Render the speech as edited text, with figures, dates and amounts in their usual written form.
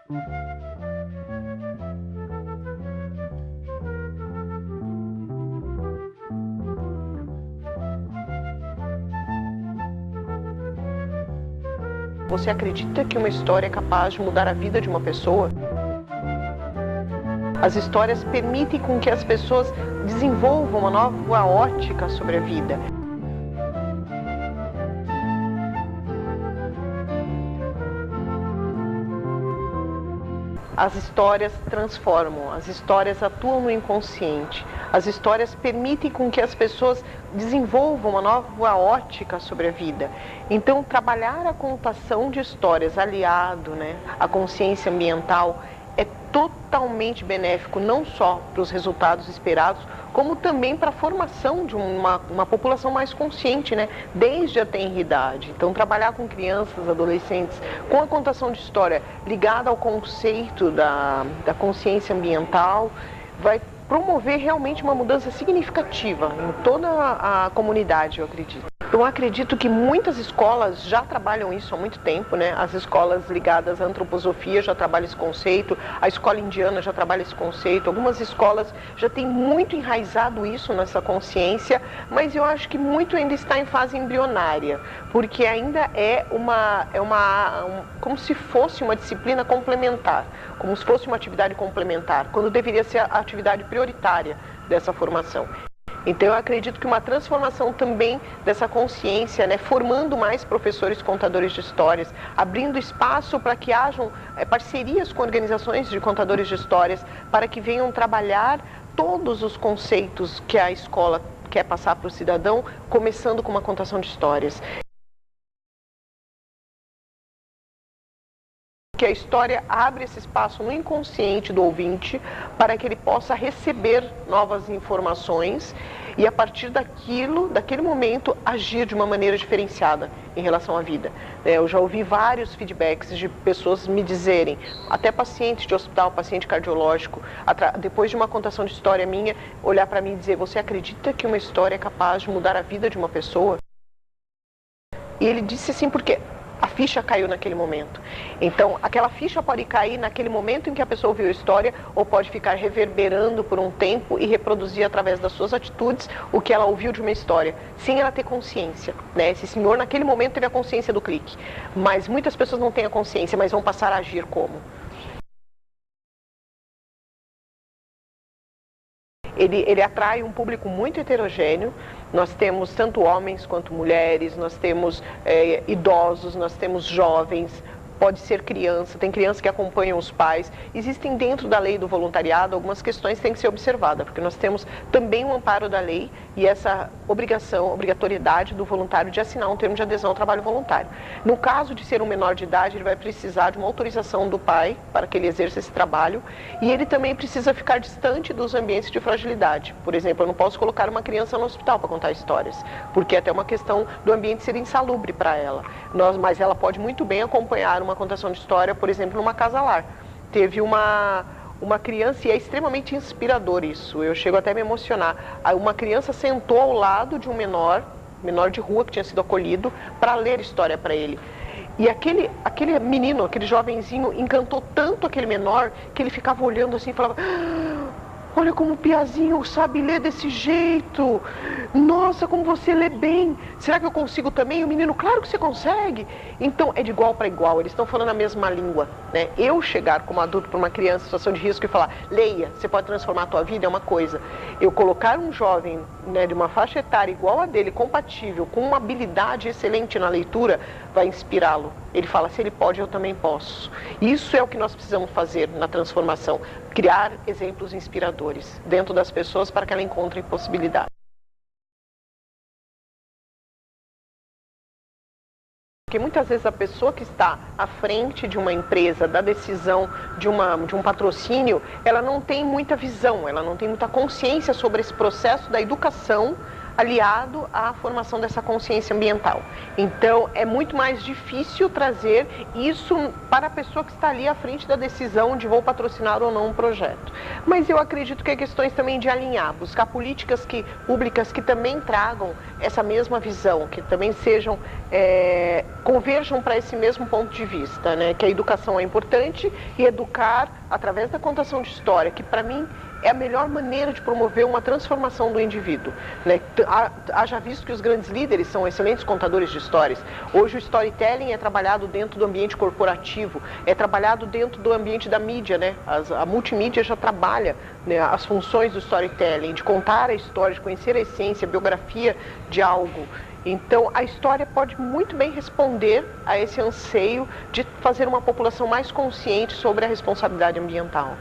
Você acredita que uma história é capaz de mudar a vida de uma pessoa? As histórias permitem com que as pessoas desenvolvam uma nova ótica sobre a vida. As histórias transformam, as histórias atuam no inconsciente. As histórias permitem com que as pessoas desenvolvam uma nova ótica sobre a vida. Então, trabalhar a contação de histórias aliado, à consciência ambiental é totalmente benéfico, não só para os resultados esperados, como também para a formação de uma população mais consciente, desde a tenridade. Então, trabalhar com crianças, adolescentes, com a contação de história ligada ao conceito da consciência ambiental, vai promover realmente uma mudança significativa em toda a comunidade, eu acredito. Eu acredito que muitas escolas já trabalham isso há muito tempo, As escolas ligadas à antroposofia já trabalham esse conceito, a escola indiana já trabalha esse conceito, algumas escolas já têm muito enraizado isso nessa consciência, mas eu acho que muito ainda está em fase embrionária, porque ainda é como se fosse uma disciplina complementar, como se fosse uma atividade complementar, quando deveria ser a atividade prioritária dessa formação. Então eu acredito que uma transformação também dessa consciência, formando mais professores contadores de histórias, abrindo espaço para que hajam parcerias com organizações de contadores de histórias, para que venham trabalhar todos os conceitos que a escola quer passar para o cidadão, começando com uma contação de histórias. Que a história abre esse espaço no inconsciente do ouvinte para que ele possa receber novas informações e, a partir daquele momento, agir de uma maneira diferenciada em relação à vida. Eu já ouvi vários feedbacks de pessoas me dizerem, até pacientes de hospital, paciente cardiológico, depois de uma contação de história minha, olhar para mim e dizer: você acredita que uma história é capaz de mudar a vida de uma pessoa? E ele disse assim, porque a ficha caiu naquele momento. Então, aquela ficha pode cair naquele momento em que a pessoa ouviu a história, ou pode ficar reverberando por um tempo e reproduzir através das suas atitudes o que ela ouviu de uma história, sem ela ter consciência. Esse senhor, naquele momento, teve a consciência do clique. Mas muitas pessoas não têm a consciência, mas vão passar a agir como? Ele atrai um público muito heterogêneo. Nós temos tanto homens quanto mulheres, nós temos idosos, nós temos jovens, pode ser criança, tem crianças que acompanham os pais. Existem dentro da lei do voluntariado algumas questões que têm que ser observadas, porque nós temos também um amparo da lei e essa obrigatoriedade do voluntário de assinar um termo de adesão ao trabalho voluntário. No caso de ser um menor de idade, ele vai precisar de uma autorização do pai para que ele exerça esse trabalho, e ele também precisa ficar distante dos ambientes de fragilidade. Por exemplo, eu não posso colocar uma criança no hospital para contar histórias, porque é até uma questão do ambiente ser insalubre para ela. Mas ela pode muito bem acompanhar uma contação de história, por exemplo, numa casa-lar. Teve uma criança, e é extremamente inspirador isso, eu chego até a me emocionar. Uma criança sentou ao lado de um menor de rua que tinha sido acolhido, para ler história para ele. E aquele menino, aquele jovenzinho, encantou tanto aquele menor, que ele ficava olhando assim e falava: olha como o Piazinho sabe ler desse jeito. Nossa, como você lê bem. Será que eu consigo também? O menino: claro que você consegue. Então, é de igual para igual. Eles estão falando a mesma língua, Eu chegar como adulto para uma criança em situação de risco e falar: leia, você pode transformar a tua vida, é uma coisa. Eu colocar um jovem, de uma faixa etária igual a dele, compatível, com uma habilidade excelente na leitura, vai inspirá-lo. Ele fala: se ele pode, eu também posso. Isso é o que nós precisamos fazer na transformação. Criar exemplos inspiradores dentro das pessoas para que ela encontre possibilidades. Porque muitas vezes a pessoa que está à frente de uma empresa, da decisão de um patrocínio, ela não tem muita visão, ela não tem muita consciência sobre esse processo da educação aliado à formação dessa consciência ambiental. Então, é muito mais difícil trazer isso para a pessoa que está ali à frente da decisão de vou patrocinar ou não um projeto. Mas eu acredito que é questões também de alinhar, buscar políticas públicas que também tragam essa mesma visão, que também sejam, converjam para esse mesmo ponto de vista, né? Que a educação é importante e educar através da contação de história, que para mim é a melhor maneira de promover uma transformação do indivíduo, né? Haja visto que os grandes líderes são excelentes contadores de histórias. Hoje o storytelling é trabalhado dentro do ambiente corporativo, é trabalhado dentro do ambiente da mídia, né? A multimídia já trabalha, né, as funções do storytelling, de contar a história, de conhecer a essência, a biografia de algo. Então, a história pode muito bem responder a esse anseio de fazer uma população mais consciente sobre a responsabilidade ambiental.